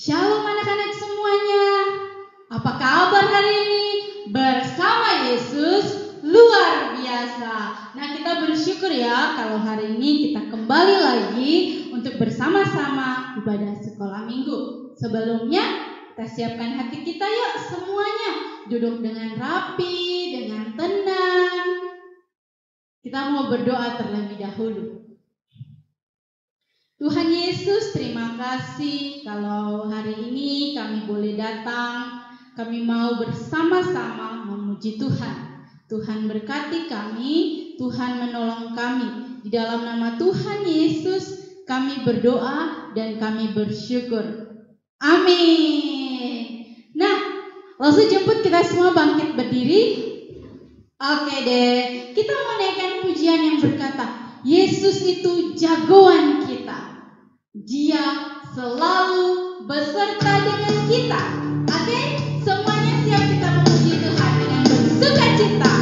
Shalom anak-anak semuanya. Apa kabar hari ini? Bersama Yesus luar biasa. Nah, kita bersyukur ya kalau hari ini kita kembali lagi untuk bersama-sama ibadah sekolah minggu. Sebelumnya kita siapkan hati kita yuk semuanya. Duduk dengan rapi, dengan tenang. Kita mau berdoa terlebih dahulu. Tuhan Yesus, terima kasih kalau hari ini kami boleh datang. Kami mau bersama-sama memuji Tuhan. Tuhan berkati kami, Tuhan menolong kami. Di dalam nama Tuhan Yesus kami berdoa dan kami bersyukur. Amin. Nah, langsung jemput kita semua bangkit berdiri. Oke deh, kita mau naikkan pujian yang berkata, Yesus itu jagoan kita. Dia selalu beserta dengan kita. Oke? Semuanya siap kita memuji Tuhan dengan bersukacita.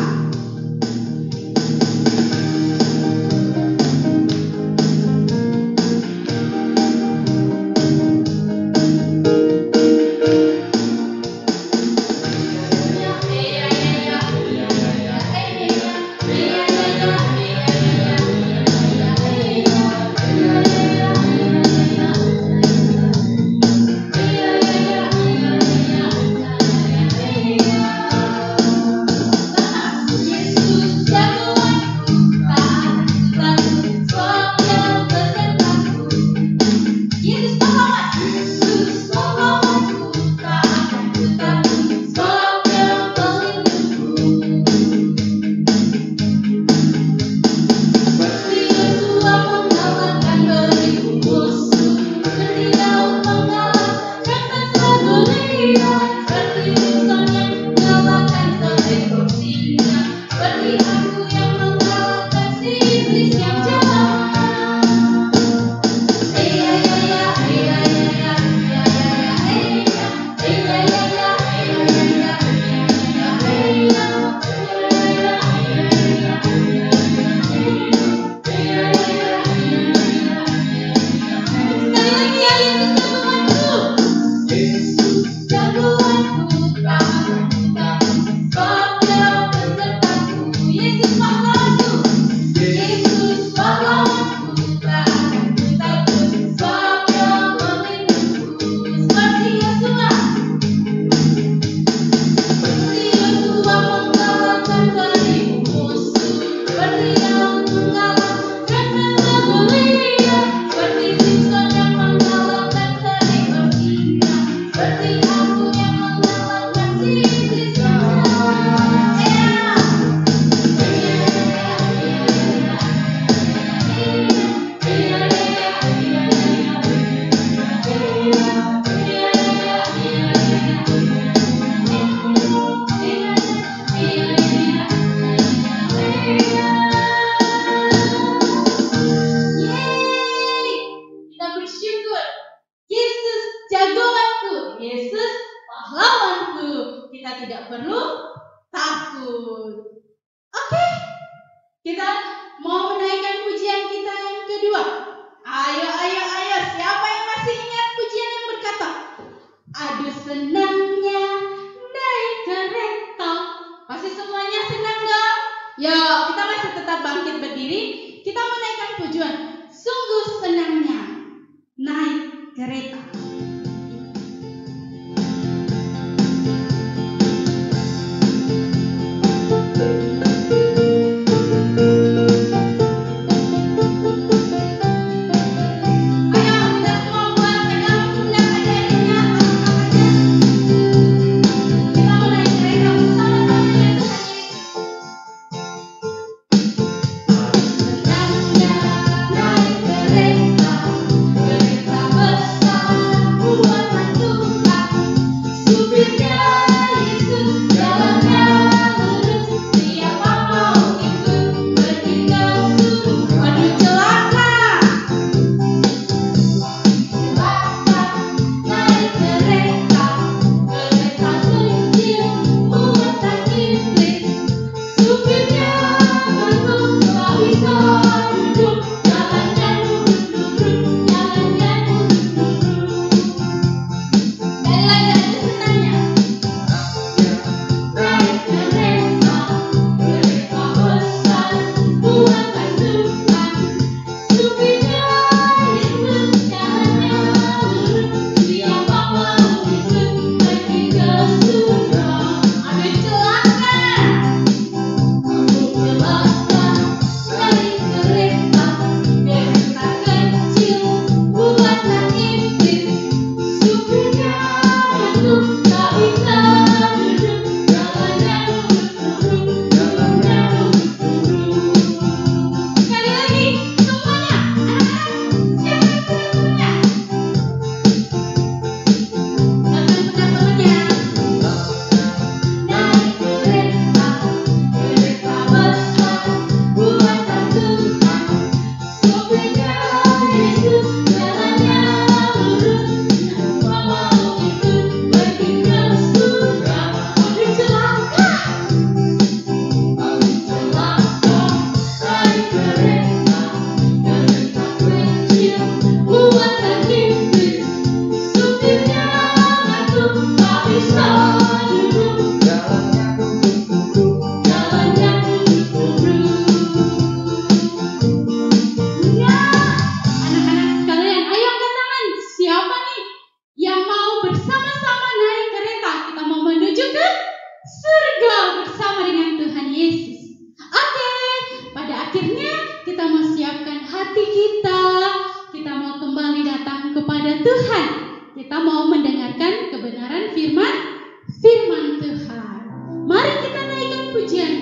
firman Tuhan. Mari kita naikkan pujian.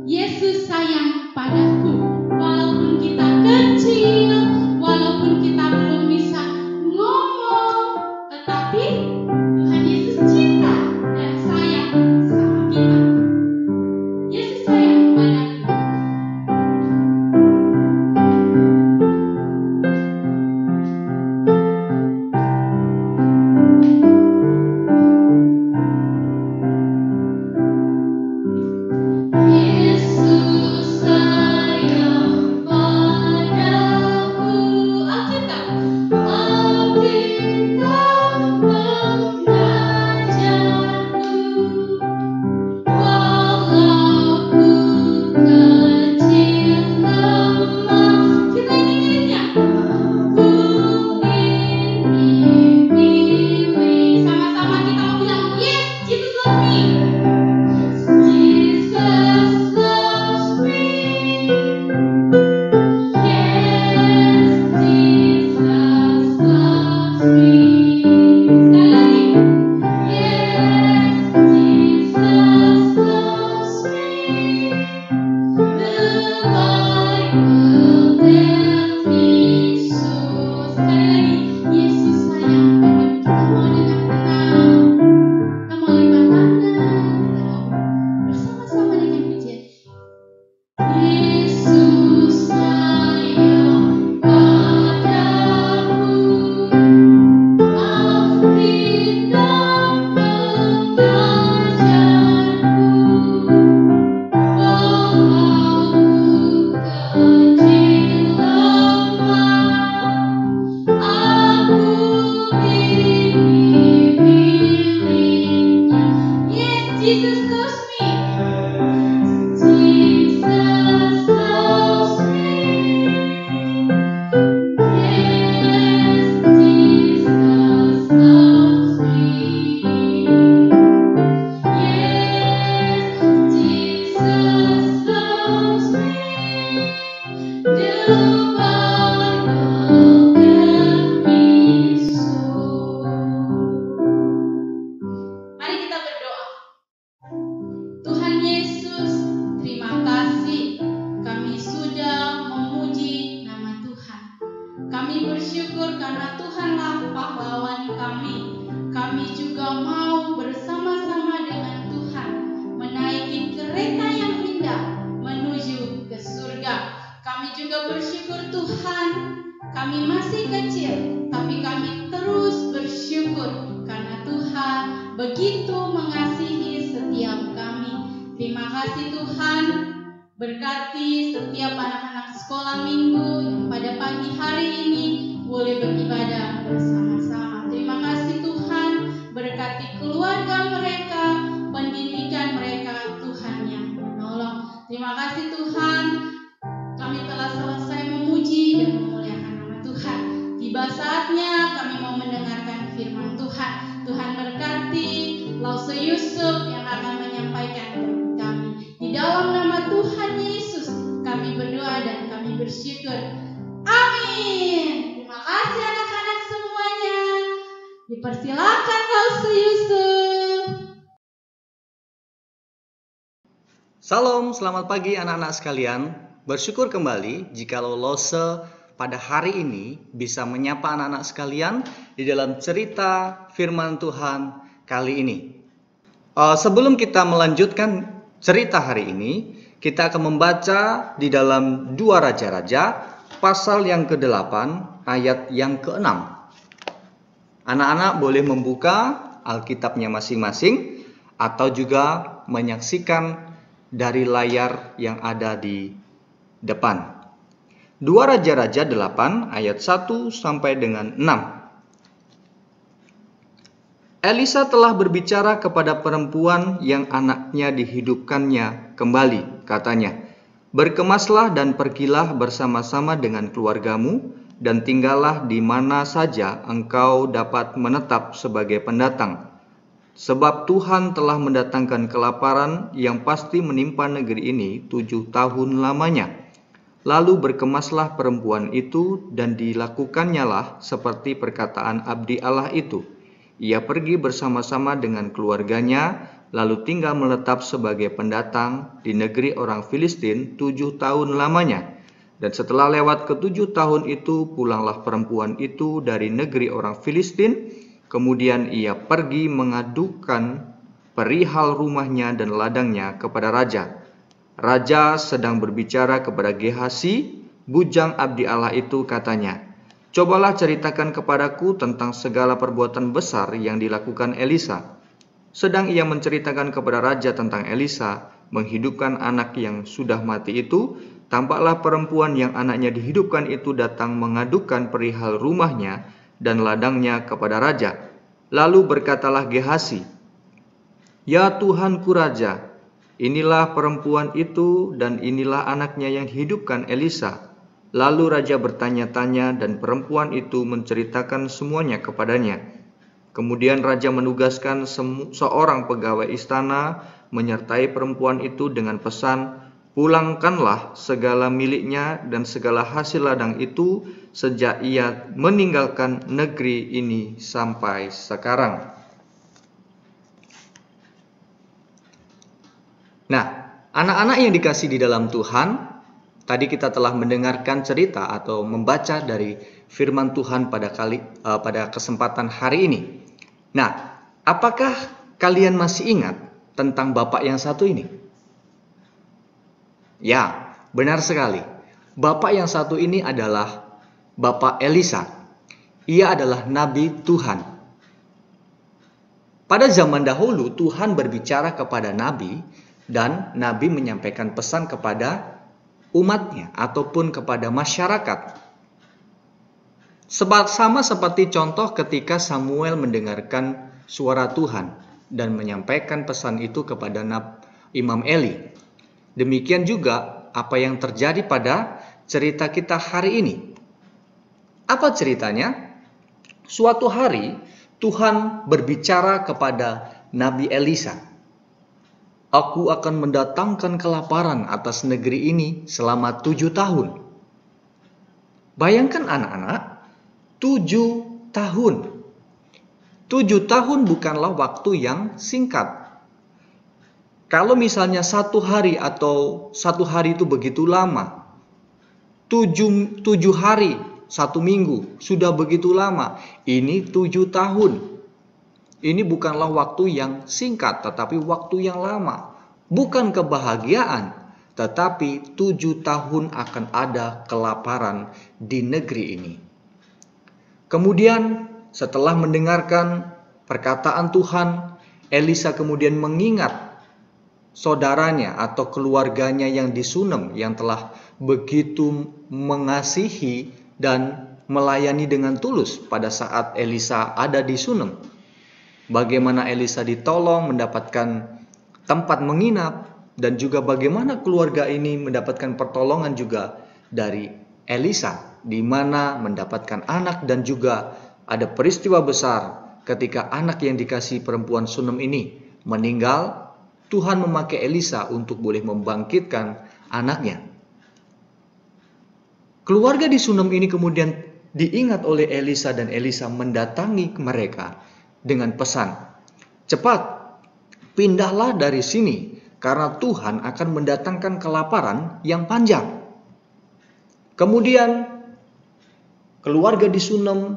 Yesus sayang padaku. Walaupun kita kecil, walaupun kita belum bisa ngomong, tetapi Tuhan Yesus cinta dan sayang sama kita. Yesus sayang padaku. Dipersilakan Lause Yusuf. Salam, selamat pagi anak-anak sekalian. Bersyukur kembali jika Lause pada hari ini bisa menyapa anak-anak sekalian di dalam cerita firman Tuhan kali ini. Sebelum kita melanjutkan cerita hari ini, kita akan membaca di dalam 2 Raja-Raja pasal yang ke-8 ayat yang ke-6. Anak-anak boleh membuka Alkitabnya masing-masing atau juga menyaksikan dari layar yang ada di depan. 2 Raja-Raja 8 ayat 1 sampai dengan 6. Elisa telah berbicara kepada perempuan yang anaknya dihidupkannya kembali, katanya, "Berkemaslah dan pergilah bersama-sama dengan keluargamu, dan tinggallah di mana saja engkau dapat menetap sebagai pendatang. Sebab Tuhan telah mendatangkan kelaparan yang pasti menimpa negeri ini 7 tahun lamanya." Lalu berkemaslah perempuan itu dan dilakukannya lah seperti perkataan abdi Allah itu. ia pergi bersama-sama dengan keluarganya, lalu tinggal menetap sebagai pendatang di negeri orang Filistin 7 tahun lamanya. Dan setelah lewat ke-7 tahun itu, pulanglah perempuan itu dari negeri orang Filistin. Kemudian ia pergi mengadukan perihal rumahnya dan ladangnya kepada raja. Raja sedang berbicara kepada Gehasi, bujang abdi Allah itu, katanya, "Cobalah ceritakan kepadaku tentang segala perbuatan besar yang dilakukan Elisa." Sedang ia menceritakan kepada raja tentang Elisa menghidupkan anak yang sudah mati itu, tampaklah perempuan yang anaknya dihidupkan itu datang mengadukan perihal rumahnya dan ladangnya kepada raja. Lalu berkatalah Gehasi, "Ya Tuhanku Raja, inilah perempuan itu dan inilah anaknya yang hidupkan Elisa." Lalu raja bertanya-tanya dan perempuan itu menceritakan semuanya kepadanya. Kemudian raja menugaskan seorang pegawai istana menyertai perempuan itu dengan pesan, "Pulangkanlah segala miliknya dan segala hasil ladang itu sejak ia meninggalkan negeri ini sampai sekarang." Nah, anak-anak yang dikasih di dalam Tuhan, tadi kita telah mendengarkan cerita atau membaca dari firman Tuhan pada kesempatan hari ini. Nah, apakah kalian masih ingat tentang bapak yang satu ini? Ya, benar sekali. Bapak yang satu ini adalah Bapak Elisa. Ia adalah nabi Tuhan. Pada zaman dahulu, Tuhan berbicara kepada nabi dan nabi menyampaikan pesan kepada umatnya ataupun kepada masyarakat. Sama seperti contoh ketika Samuel mendengarkan suara Tuhan dan menyampaikan pesan itu kepada Imam Eli. Demikian juga apa yang terjadi pada cerita kita hari ini. Apa ceritanya? Suatu hari Tuhan berbicara kepada Nabi Elisa. "Aku akan mendatangkan kelaparan atas negeri ini selama 7 tahun. Bayangkan anak-anak, 7 tahun. 7 tahun bukanlah waktu yang singkat. Kalau misalnya 1 hari atau 1 hari itu begitu lama, 7 hari, 1 minggu sudah begitu lama. Ini 7 tahun. Ini bukanlah waktu yang singkat, tetapi waktu yang lama. Bukan kebahagiaan, tetapi 7 tahun akan ada kelaparan di negeri ini. Kemudian setelah mendengarkan perkataan Tuhan, Elisa kemudian mengingat saudaranya atau keluarganya yang di Sunem yang telah begitu mengasihi dan melayani dengan tulus pada saat Elisa ada di Sunem. Bagaimana Elisa ditolong mendapatkan tempat menginap dan juga bagaimana keluarga ini mendapatkan pertolongan juga dari Elisa, di mana mendapatkan anak dan juga ada peristiwa besar ketika anak yang dikasih perempuan Sunem ini meninggal. Tuhan memakai Elisa untuk boleh membangkitkan anaknya. Keluarga di Sunem ini kemudian diingat oleh Elisa dan Elisa mendatangi mereka dengan pesan, "Cepat, pindahlah dari sini karena Tuhan akan mendatangkan kelaparan yang panjang." Kemudian keluarga di Sunem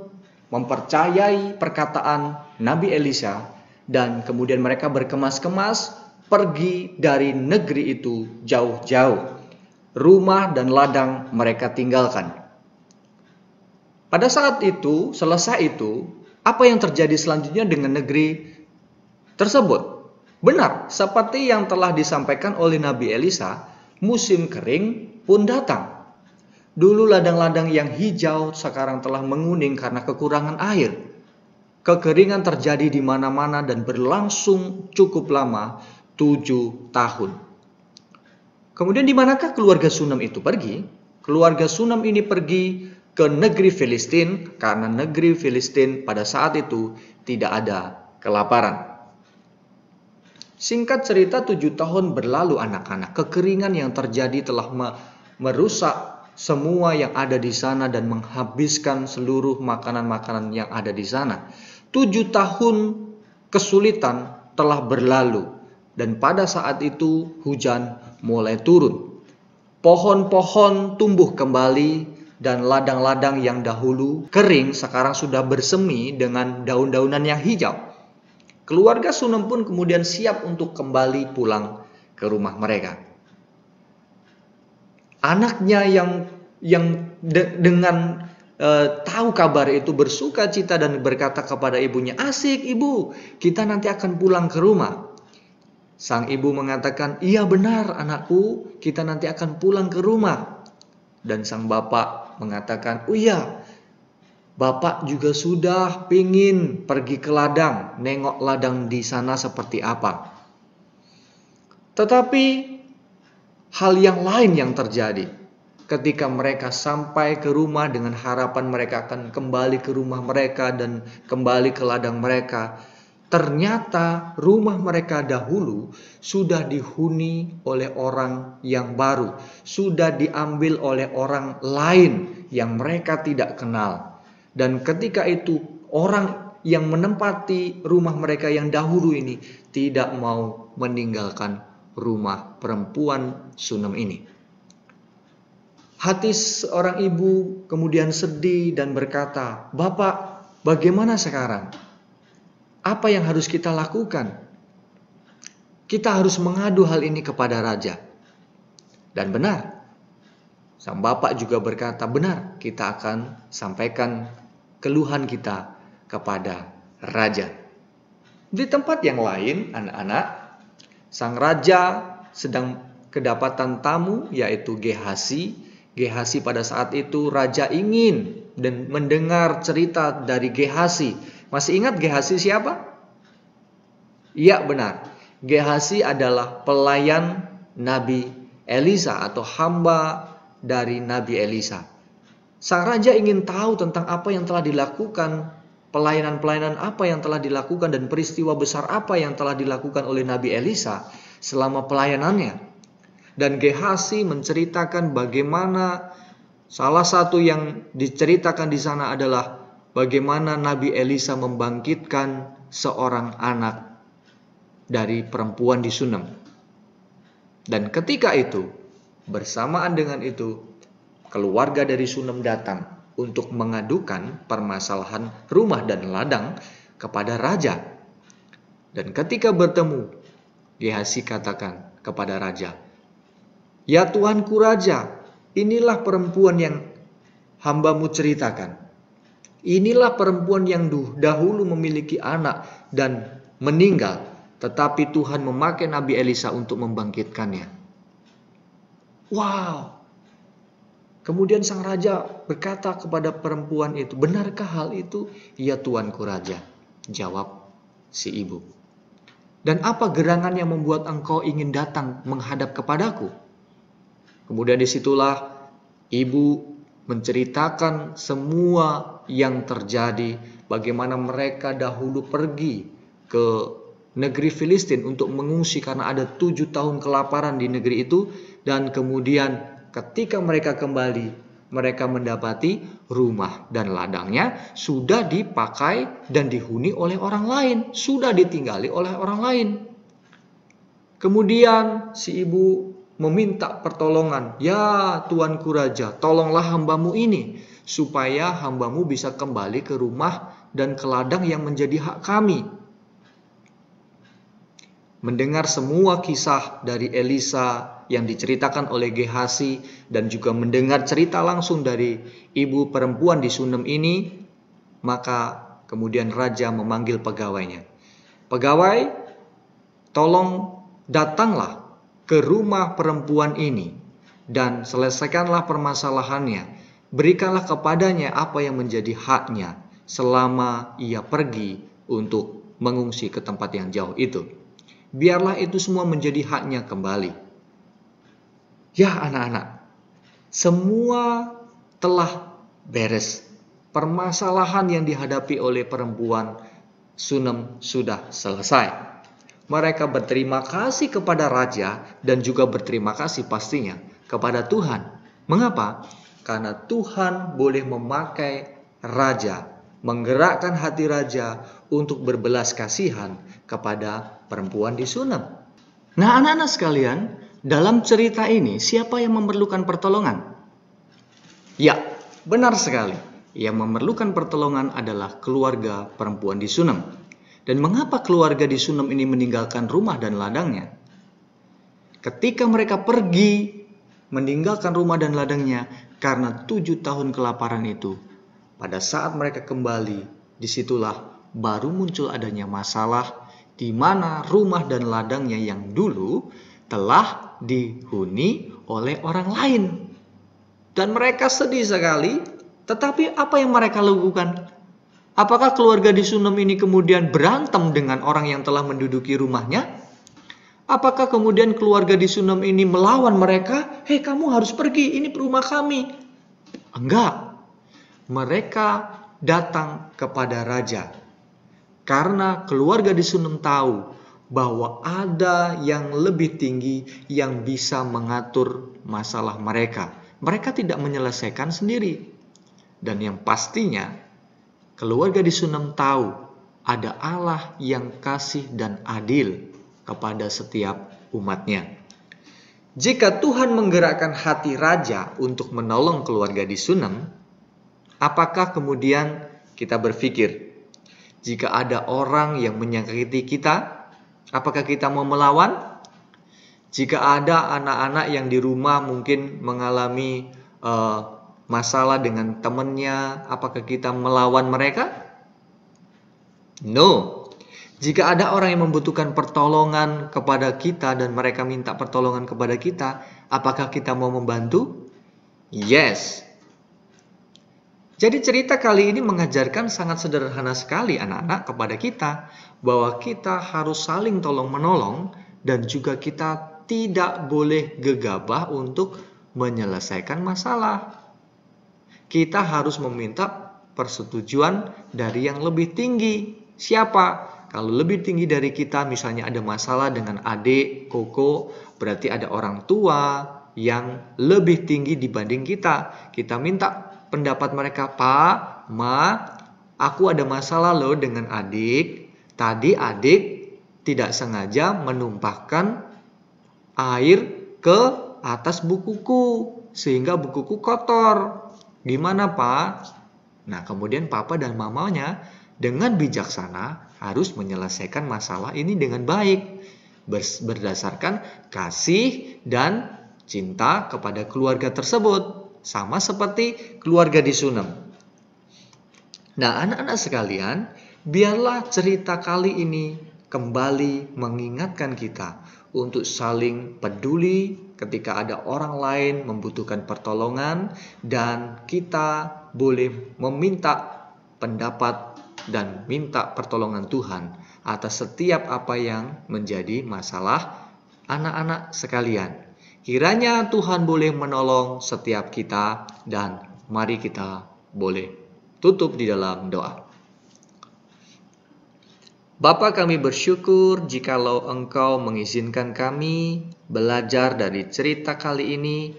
mempercayai perkataan Nabi Elisa dan kemudian mereka berkemas-kemas pergi dari negeri itu jauh-jauh. Rumah dan ladang mereka tinggalkan. Pada saat itu, selesai itu, apa yang terjadi selanjutnya dengan negeri tersebut? Benar, seperti yang telah disampaikan oleh Nabi Elisa, musim kering pun datang. Dulu ladang-ladang yang hijau sekarang telah menguning karena kekurangan air. Kekeringan terjadi di mana-mana dan berlangsung cukup lama, 7 tahun. Kemudian di manakah keluarga Sunem itu pergi? Keluarga Sunem ini pergi ke negeri Filistin karena negeri Filistin pada saat itu tidak ada kelaparan. Singkat cerita, 7 tahun berlalu anak-anak. Kekeringan yang terjadi telah merusak semua yang ada di sana dan menghabiskan seluruh makanan-makanan yang ada di sana. 7 tahun kesulitan telah berlalu, dan pada saat itu hujan mulai turun. Pohon-pohon tumbuh kembali, dan ladang-ladang yang dahulu kering sekarang sudah bersemi dengan daun-daunan yang hijau. Keluarga Sunem pun kemudian siap untuk kembali pulang ke rumah mereka. Anaknya yang dengan tahu kabar itu bersuka cita dan berkata kepada ibunya, "Asik ibu, kita nanti akan pulang ke rumah." Sang ibu mengatakan, "Iya benar anakku, kita nanti akan pulang ke rumah." Dan sang bapak mengatakan, "Oh iya, bapak juga sudah pingin pergi ke ladang, nengok ladang di sana seperti apa." Tetapi hal yang lain yang terjadi. Ketika mereka sampai ke rumah dengan harapan mereka akan kembali ke rumah mereka dan kembali ke ladang mereka, ternyata rumah mereka dahulu sudah dihuni oleh orang yang baru, sudah diambil oleh orang lain yang mereka tidak kenal. Dan ketika itu orang yang menempati rumah mereka yang dahulu ini tidak mau meninggalkan rumah perempuan Sunem ini. Hati seorang ibu kemudian sedih dan berkata, "Bapak, bagaimana sekarang? Apa yang harus kita lakukan? Kita harus mengadu hal ini kepada raja." Dan benar, sang bapak juga berkata, "Benar, kita akan sampaikan keluhan kita kepada raja." Di tempat yang lain, anak-anak, sang raja sedang kedapatan tamu, yaitu Gehasi. Gehasi pada saat itu raja ingin dan mendengar cerita dari Gehasi. Masih ingat Gehasi siapa? Iya benar. Gehasi adalah pelayan Nabi Elisa atau hamba dari Nabi Elisa. Sang raja ingin tahu tentang apa yang telah dilakukan, pelayanan-pelayanan apa yang telah dilakukan dan peristiwa besar apa yang telah dilakukan oleh Nabi Elisa selama pelayanannya. Dan Gehasi menceritakan bagaimana salah satu yang diceritakan di sana adalah bagaimana Nabi Elisa membangkitkan seorang anak dari perempuan di Sunem. Dan ketika itu, bersamaan dengan itu, keluarga dari Sunem datang untuk mengadukan permasalahan rumah dan ladang kepada raja. Dan ketika bertemu, Gehasi katakan kepada raja, "Ya Tuanku Raja, inilah perempuan yang hambamu ceritakan. Inilah perempuan yang dahulu memiliki anak dan meninggal, tetapi Tuhan memakai Nabi Elisa untuk membangkitkannya." Wow! Kemudian sang raja berkata kepada perempuan itu, "Benarkah hal itu?" "Ya Tuanku Raja," jawab si ibu. "Dan apa gerangan yang membuat engkau ingin datang menghadap kepadaku?" Kemudian disitulah ibu menceritakan semua yang terjadi, bagaimana mereka dahulu pergi ke negeri Filistin untuk mengungsi karena ada 7 tahun kelaparan di negeri itu. Dan kemudian ketika mereka kembali, mereka mendapati rumah dan ladangnya sudah dipakai dan dihuni oleh orang lain, sudah ditinggali oleh orang lain. Kemudian si ibu meminta pertolongan, "Ya Tuanku Raja, tolonglah hambamu ini, supaya hambamu bisa kembali ke rumah dan ke ladang yang menjadi hak kami." Mendengar semua kisah dari Elisa yang diceritakan oleh Gehasi, dan juga mendengar cerita langsung dari ibu perempuan di Sunem ini, maka kemudian raja memanggil pegawainya. "Pegawai, tolong datanglah ke rumah perempuan ini dan selesaikanlah permasalahannya. Berikanlah kepadanya apa yang menjadi haknya selama ia pergi untuk mengungsi ke tempat yang jauh itu. Biarlah itu semua menjadi haknya kembali." Ya anak-anak, semua telah beres. Permasalahan yang dihadapi oleh perempuan Sunem sudah selesai. Mereka berterima kasih kepada raja dan juga berterima kasih pastinya kepada Tuhan. Mengapa? Karena Tuhan boleh memakai raja menggerakkan hati raja untuk berbelas kasihan kepada perempuan di Sunem. Nah, anak-anak sekalian, dalam cerita ini siapa yang memerlukan pertolongan? Ya, benar sekali. Yang memerlukan pertolongan adalah keluarga perempuan di Sunem. Dan mengapa keluarga di Sunem ini meninggalkan rumah dan ladangnya? Ketika mereka pergi meninggalkan rumah dan ladangnya karena 7 tahun kelaparan itu, pada saat mereka kembali, disitulah baru muncul adanya masalah di mana rumah dan ladangnya yang dulu telah dihuni oleh orang lain. Dan mereka sedih sekali, tetapi apa yang mereka lakukan? Apakah keluarga di Sunem ini kemudian berantem dengan orang yang telah menduduki rumahnya? Apakah kemudian keluarga di Sunem ini melawan mereka? Hei, kamu harus pergi, ini rumah kami. Enggak. Mereka datang kepada raja. Karena keluarga di Sunem tahu bahwa ada yang lebih tinggi yang bisa mengatur masalah mereka. Mereka tidak menyelesaikan sendiri. Dan yang pastinya, keluarga di Sunem tahu ada Allah yang kasih dan adil kepada setiap umatnya. Jika Tuhan menggerakkan hati raja untuk menolong keluarga di Sunem, apakah kemudian kita berpikir, jika ada orang yang menyakiti kita, apakah kita mau melawan? Jika ada anak-anak yang di rumah mungkin mengalami masalah dengan temannya, apakah kita melawan mereka? No. Jika ada orang yang membutuhkan pertolongan kepada kita dan mereka minta pertolongan kepada kita, apakah kita mau membantu? Yes. Jadi cerita kali ini mengajarkan sangat sederhana sekali anak-anak kepada kita, bahwa kita harus saling tolong-menolong dan juga kita tidak boleh gegabah untuk menyelesaikan masalah. Kita harus meminta persetujuan dari yang lebih tinggi. Siapa? Kalau lebih tinggi dari kita, misalnya ada masalah dengan adik, koko, berarti ada orang tua yang lebih tinggi dibanding kita. Kita minta pendapat mereka, Pak, Ma, aku ada masalah loh dengan adik. Tadi adik tidak sengaja menumpahkan air ke atas bukuku, sehingga bukuku kotor. Gimana, Pak? Nah, kemudian papa dan mamanya dengan bijaksana harus menyelesaikan masalah ini dengan baik, berdasarkan kasih dan cinta kepada keluarga tersebut, sama seperti keluarga di Sunem. Nah, anak-anak sekalian, biarlah cerita kali ini kembali mengingatkan kita untuk saling peduli ketika ada orang lain membutuhkan pertolongan, dan kita boleh meminta pendapat dan minta pertolongan Tuhan atas setiap apa yang menjadi masalah anak-anak sekalian. Kiranya Tuhan boleh menolong setiap kita, dan mari kita boleh tutup di dalam doa. Bapa, kami bersyukur jikalau Engkau mengizinkan kami belajar dari cerita kali ini,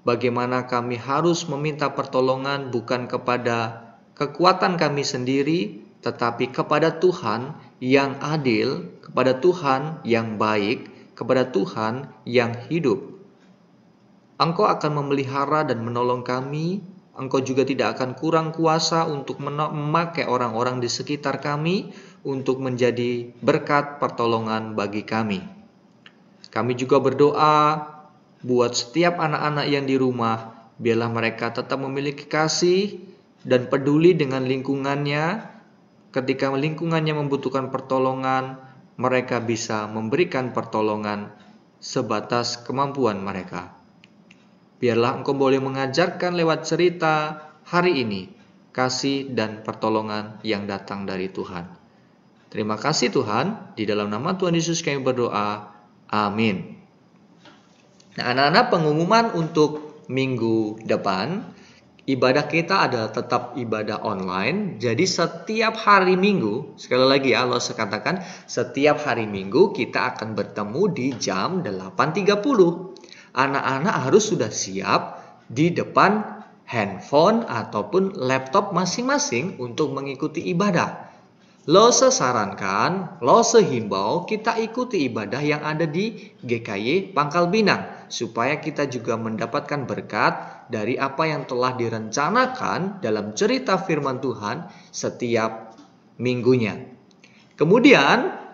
bagaimana kami harus meminta pertolongan bukan kepada kekuatan kami sendiri, tetapi kepada Tuhan yang adil, kepada Tuhan yang baik, kepada Tuhan yang hidup. Engkau akan memelihara dan menolong kami. Engkau juga tidak akan kurang kuasa untuk memakai orang-orang di sekitar kami untuk menjadi berkat pertolongan bagi kami. Kami juga berdoa buat setiap anak-anak yang di rumah, biarlah mereka tetap memiliki kasih dan peduli dengan lingkungannya. Ketika lingkungannya membutuhkan pertolongan, mereka bisa memberikan pertolongan sebatas kemampuan mereka. Biarlah Engkau boleh mengajarkan lewat cerita hari ini kasih dan pertolongan yang datang dari Tuhan. Terima kasih Tuhan, di dalam nama Tuhan Yesus kami berdoa. Amin. Nah, anak-anak, pengumuman untuk minggu depan, ibadah kita adalah tetap ibadah online. Jadi setiap hari Minggu, sekali lagi ya, Allah katakan setiap hari Minggu kita akan bertemu di jam 8.30. Anak-anak harus sudah siap di depan handphone ataupun laptop masing-masing untuk mengikuti ibadah. Lose sarankan, Lose himbau kita ikuti ibadah yang ada di GKY Pangkal Pinang supaya kita juga mendapatkan berkat dari apa yang telah direncanakan dalam cerita firman Tuhan setiap minggunya. Kemudian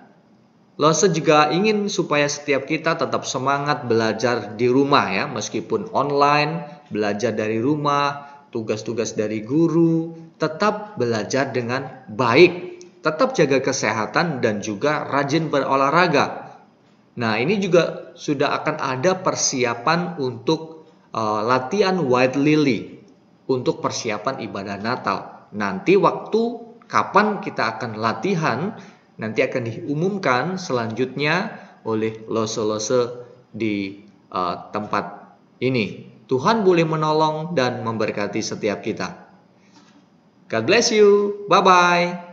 Lose juga ingin supaya setiap kita tetap semangat belajar di rumah ya, meskipun online, belajar dari rumah, tugas-tugas dari guru, tetap belajar dengan baik, tetap jaga kesehatan dan juga rajin berolahraga. Nah, ini juga sudah akan ada persiapan untuk latihan White Lily untuk persiapan ibadah Natal. Nanti waktu kapan kita akan latihan nanti akan diumumkan selanjutnya oleh Lose-Lose di tempat ini. Tuhan boleh menolong dan memberkati setiap kita. God bless you. Bye-bye.